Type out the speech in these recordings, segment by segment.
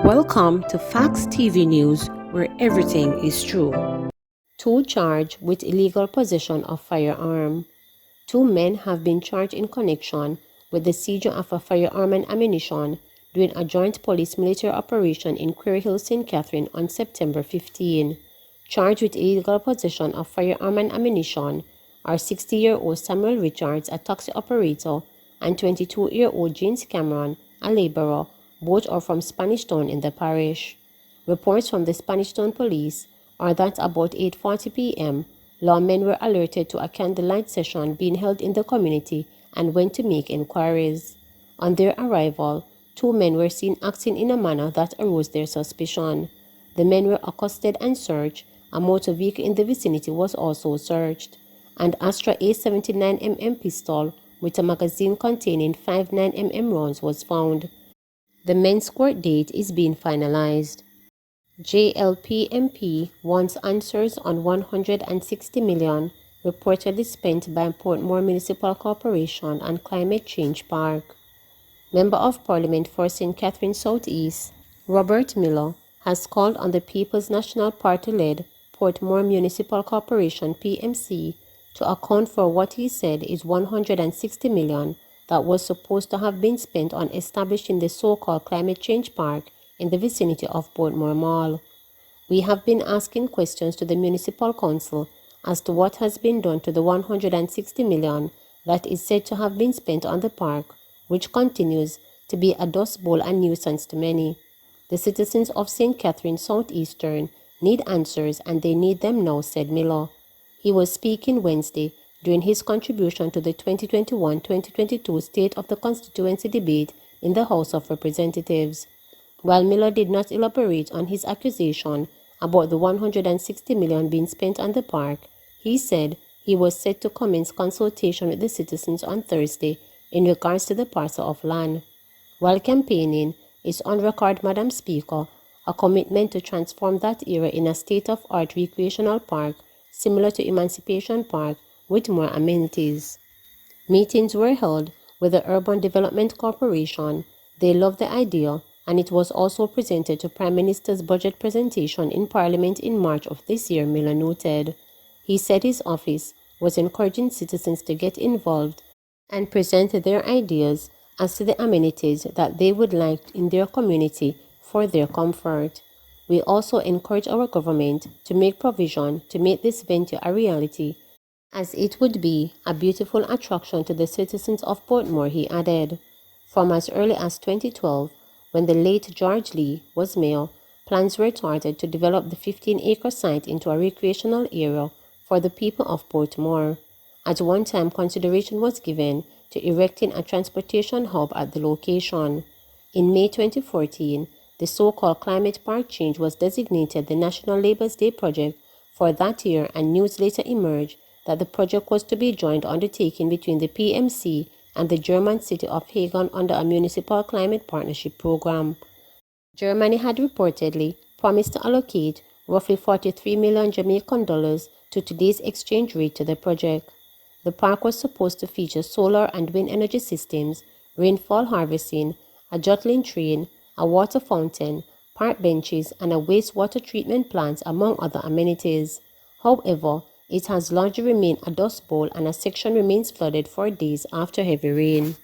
Welcome to Facts TV News, where everything is true. Two charged with illegal possession of firearm. Two men have been charged in connection with the seizure of a firearm and ammunition during a joint police-military operation in Quarry Hill, St. Catherine on September 15. Charged with illegal possession of firearm and ammunition are 60-year-old Samuel Richards, a taxi operator, and 22-year-old James Cameron, a laborer. Both are from Spanish Town in the parish. Reports from the Spanish Town police are that about 8:40 p.m., lawmen were alerted to a candlelight session being held in the community and went to make inquiries. On their arrival, two men were seen acting in a manner that aroused their suspicion. The men were accosted and searched. A motor vehicle in the vicinity was also searched. An Astra A79mm pistol with a magazine containing 5 9mm rounds was found. The men's court date is being finalized. JLP MP wants answers on $160 million reportedly spent by Portmore Municipal Corporation on Climate Change Park. Member of Parliament for St. Catherine South East, Robert Miller, has called on the People's National Party-led Portmore Municipal Corporation (PMC) to account for what he said is $160 million that was supposed to have been spent on establishing the so-called climate change park in the vicinity of Portmore Mall. We have been asking questions to the Municipal Council as to what has been done to the $160 million that is said to have been spent on the park, which continues to be a dust bowl and nuisance to many. The citizens of St. Catherine Southeastern need answers, and they need them now, said Miller. He was speaking Wednesday during his contribution to the 2021-2022 State of the Constituency debate in the House of Representatives. While Miller did not elaborate on his accusation about the $160 million being spent on the park, he said he was set to commence consultation with the citizens on Thursday in regards to the parcel of land. While campaigning is on record, Madam Speaker, a commitment to transform that area in a state-of-art recreational park similar to Emancipation Park with more amenities. Meetings were held with the Urban Development Corporation. They loved the idea, and it was also presented to Prime Minister's budget presentation in Parliament in March of this year, Miller noted. He said his office was encouraging citizens to get involved and present their ideas as to the amenities that they would like in their community for their comfort. We also encourage our government to make provision to make this venture a reality, as it would be a beautiful attraction to the citizens of Portmore, he added. From as early as 2012, when the late George Lee was mayor, plans were started to develop the 15-acre site into a recreational area for the people of Portmore. At one time, consideration was given to erecting a transportation hub at the location. In May 2014, the so-called Climate Park Change was designated the National Labour's Day project for that year, and news later emerged that the project was to be a joint undertaking between the PMC and the German city of Hagen under a municipal climate partnership program. Germany had reportedly promised to allocate roughly 43 million Jamaican dollars to today's exchange rate to the project. The park was supposed to feature solar and wind energy systems, rainfall harvesting, a jottling train, a water fountain, park benches, and a wastewater treatment plant, among other amenities. However, it has largely remained a dust bowl, and a section remains flooded for days after heavy rain.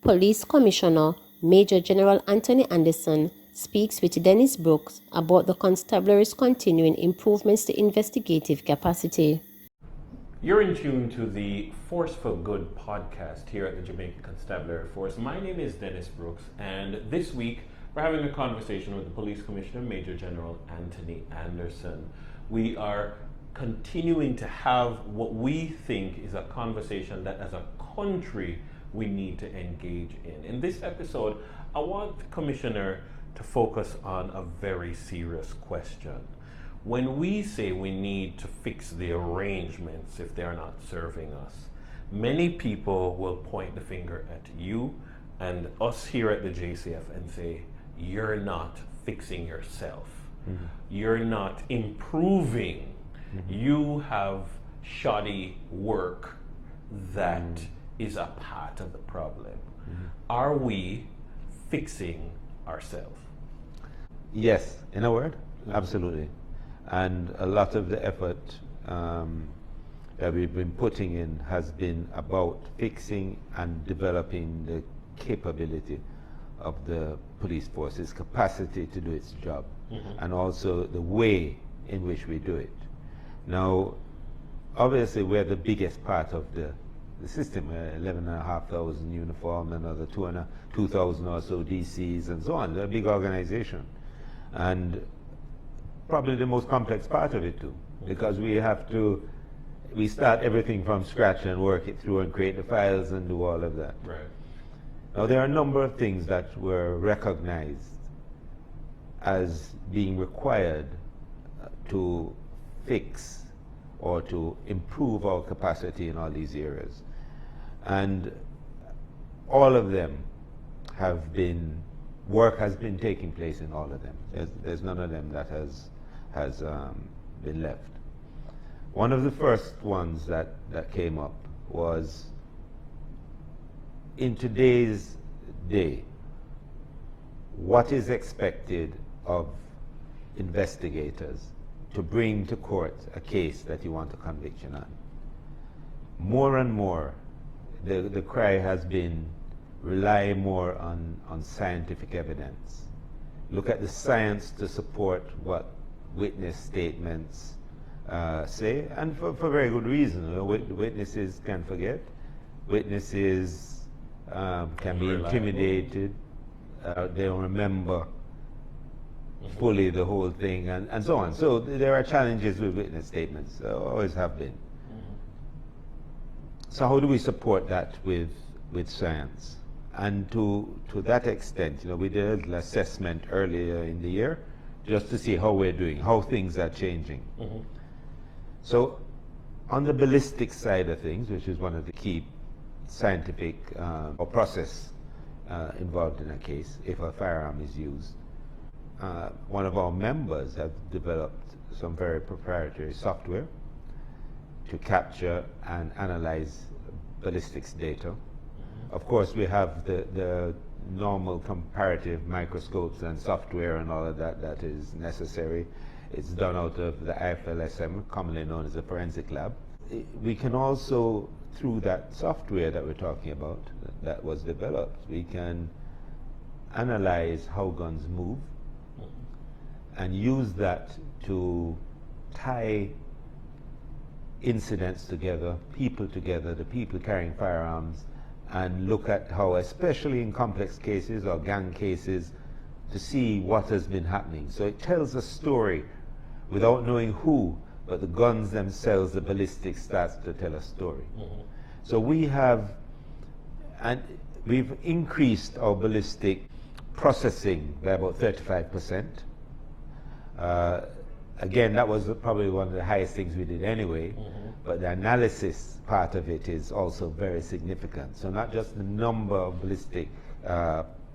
Police Commissioner Major General Anthony Anderson speaks with Dennis Brooks about the constabulary's continuing improvements to investigative capacity. You're in tune to the Force for Good podcast here at the Jamaica Constabulary Force. My name is Dennis Brooks, and this week we're having a conversation with the Police Commissioner Major General Anthony Anderson. We are continuing to have what we think is a conversation that as a country we need to engage in. In this episode, I want the Commissioner to focus on a very serious question. When we say we need to fix the arrangements if they're not serving us, many people will point the finger at you and us here at the JCF and say, you're not fixing yourself. Mm-hmm. You're not improving. You have shoddy work that is a part of the problem. Are we fixing ourselves? Yes, in a word, absolutely. And a lot of the effort that we've been putting in has been about fixing and developing the capability of the police force's capacity to do its job, and also the way in which we do it. Now, obviously, we're the biggest part of the system. 11,500 uniform, another 2,000 or so DCs, and so on. They're a big organization. And probably the most complex part of it, too, because we start everything from scratch and work it through and create the files and do all of that. Right. Now, there are a number of things that were recognized as being required to fix or to improve our capacity in all these areas. And all of them work has been taking place in all of them. There's none of them that has been left. One of the first ones that came up was, in today's day, what is expected of investigators to bring to court a case that you want a conviction on? More and more, the cry has been rely more on scientific evidence. Look at the science to support what witness statements say, and for very good reason. Witnesses can forget. Witnesses can be intimidated. They don't remember fully the whole thing, and so on. So there are challenges with witness statements. Always have been. So how do we support that with science? And to that extent, we did a little assessment earlier in the year just to see how we're doing, how things are changing. So on the ballistic side of things, which is one of the key scientific or process involved in a case, if a firearm is used, one of our members have developed some very proprietary software to capture and analyze ballistics data. Of course, we have the normal comparative microscopes and software and all of that is necessary. It's done out of the IFLSM, commonly known as the forensic lab. We can also, through that software that we're talking about, that was developed, we can analyze how guns move and use that to tie incidents together, the people carrying firearms, and look at how, especially in complex cases or gang cases, to see what has been happening. So it tells a story without knowing who, but the guns themselves, the ballistics starts to tell a story. So we've increased our ballistic processing by about 35%. Again, that was probably one of the highest things we did anyway, but the analysis part of it is also very significant. So not just the number of ballistic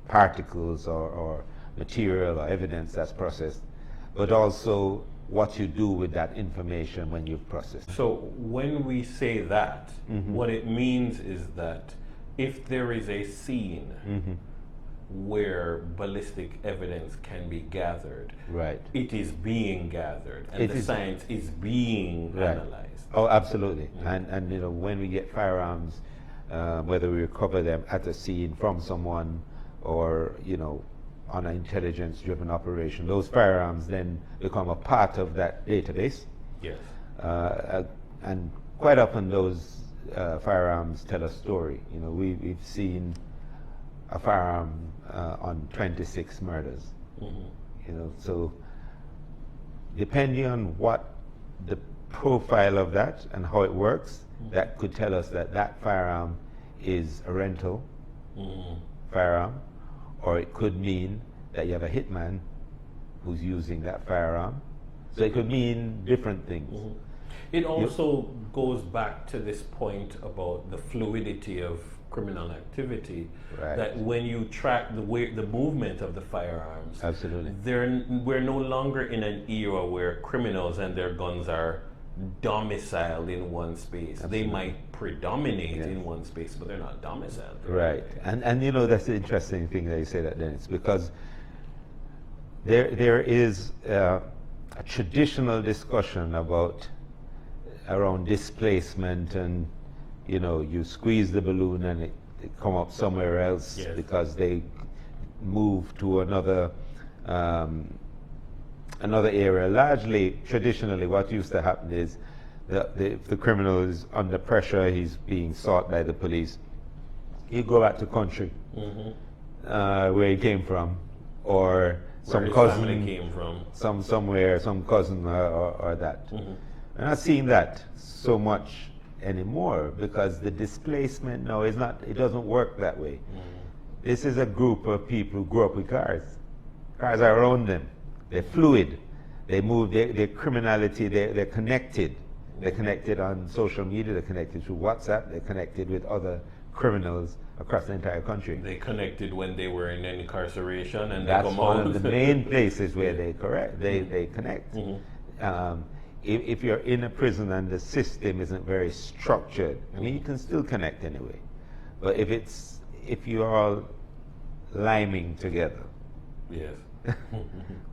particles or material or evidence that's processed, but also what you do with that information when you've processed. So when we say that, what it means is that if there is a scene where ballistic evidence can be gathered, right, it is being gathered, and the science is being analyzed. Oh, absolutely. And when we get firearms, whether we recover them at a scene from someone or on an intelligence-driven operation, those firearms then become a part of that database. Yes. And quite often those firearms tell a story. We've seen a firearm on 26 murders. So depending on what the profile of that and how it works, that could tell us that firearm is a rental firearm, or it could mean that you have a hitman who's using that firearm. So it could mean different things. It also goes back to this point about the fluidity of criminal activity, that when you track the movement of the firearms, absolutely, we're no longer in an era where criminals and their guns are domiciled in one space. Absolutely. They might predominate in one space, but they're not domiciled. Right. And that's the interesting thing that you say that, Dennis, because there is a traditional discussion around displacement, and you squeeze the balloon and it come up somewhere else. Yes. Because they move to another area. Largely, traditionally, what used to happen is if the criminal is under pressure, he's being sought by the police, he'd go back to country where he came from, or some Where his cousin family came from. somewhere, some cousin or that. We're not seeing that so much anymore, because the displacement now is not, it doesn't work that way. This is a group of people who grew up with cars. Cars are around them. They're fluid. They move, their criminality, they're connected. They're connected on social media, they're connected through WhatsApp, they're connected with other criminals across the entire country. They connected when they were in incarceration, and That's they come one out. of the main places where they connect. If you're in a prison and the system isn't very structured, I mean, you can still connect anyway. But if you're all liming together, Yes.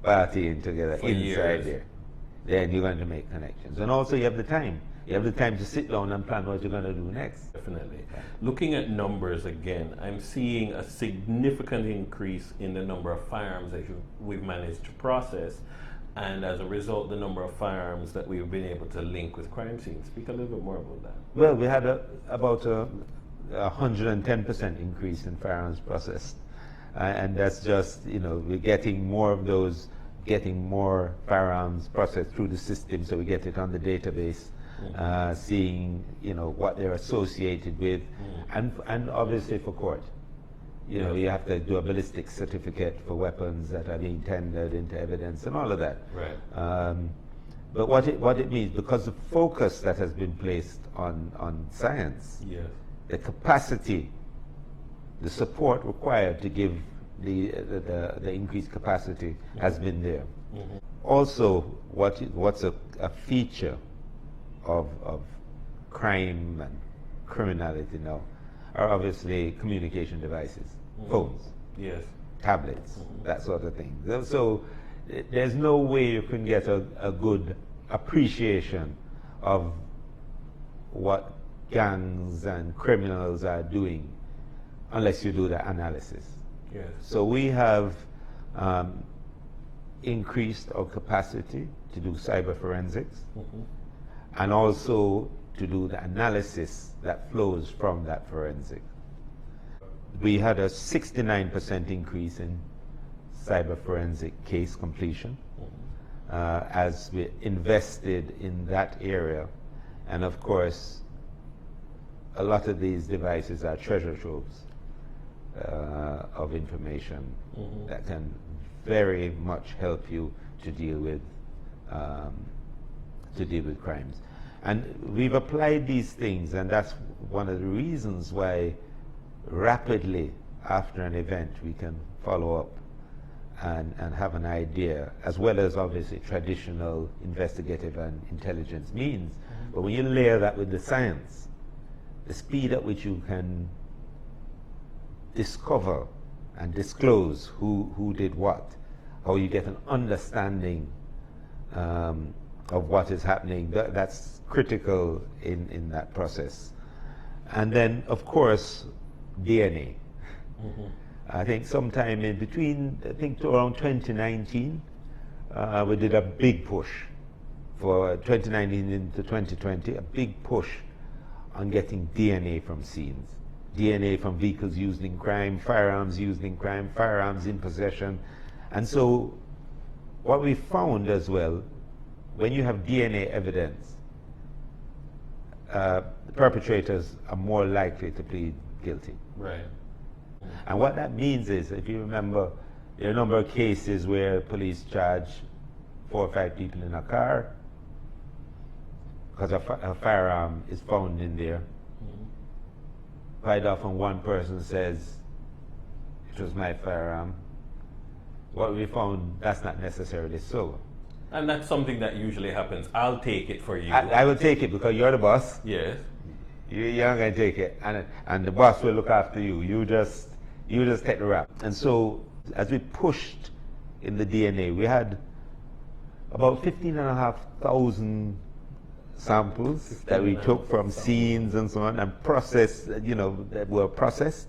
partying together For inside years. there, then you're going to make connections. And also you have the time. You have the time to sit down and plan what you're going to do next. Definitely. Looking at numbers again, I'm seeing a significant increase in the number of firearms that we've managed to process, and as a result, the number of firearms that we've been able to link with crime scenes. Speak a little bit more about that. Well, we had about a 110% increase in firearms processed. And that's just, we're getting more of those, getting more firearms processed through the system, so we get it on the database. Seeing what they're associated with, and obviously for court, you have to do a ballistic certificate for weapons that are being tendered into evidence and all of that. Right. But what it means, because the focus that has been placed on science, Yes. the capacity, the support required to give the increased capacity has been there. Also, what's a feature of crime and criminality now are obviously communication devices, phones, Yes. tablets, that sort of thing. So there's no way you can get a good appreciation of what gangs and criminals are doing unless you do the analysis. Yes. So we have increased our capacity to do cyber forensics, and also to do the analysis that flows from that forensic. We had a 69% increase in cyber forensic case completion as we invested in that area. And of course, a lot of these devices are treasure troves of information that can very much help you to deal with crimes. And we've applied these things, and that's one of the reasons why rapidly after an event we can follow up and have an idea, as well as obviously traditional investigative and intelligence means. But when you layer that with the science, the speed at which you can discover and disclose who did what, how you get an understanding of what is happening, that's critical in that process. And then, of course, DNA. I think sometime in between, around 2019, we did a big push for 2019 into 2020, a big push on getting DNA from scenes. DNA from vehicles used in crime, firearms used in crime, firearms in possession. And so what we found as well, when you have DNA evidence, the perpetrators are more likely to plead guilty. Right. And what that means is, if you remember, there are a number of cases where police charge 4 or 5 people in a car because a firearm is found in there. Quite often one person says, it was my firearm. What we found, that's not necessarily so. And that's something that usually happens. I'll take it for you. I will take it because you're the boss. Yes. You're not going to take it, and the boss will look after you. You just take the rap. And so, as we pushed in the DNA. We had about 15,500 samples that we took from scenes and so on and processed, that were processed.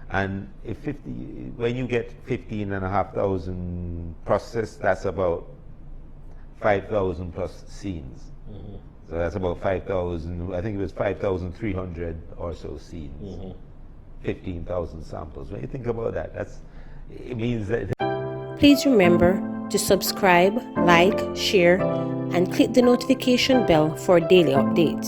And when you get 15,500 processed, that's about 5,000 plus scenes. So that's about 5,000, I think it was 5,300 or so scenes. 15,000 samples. When you think about that, it means that. Please remember to subscribe, like, share, and click the notification bell for daily updates.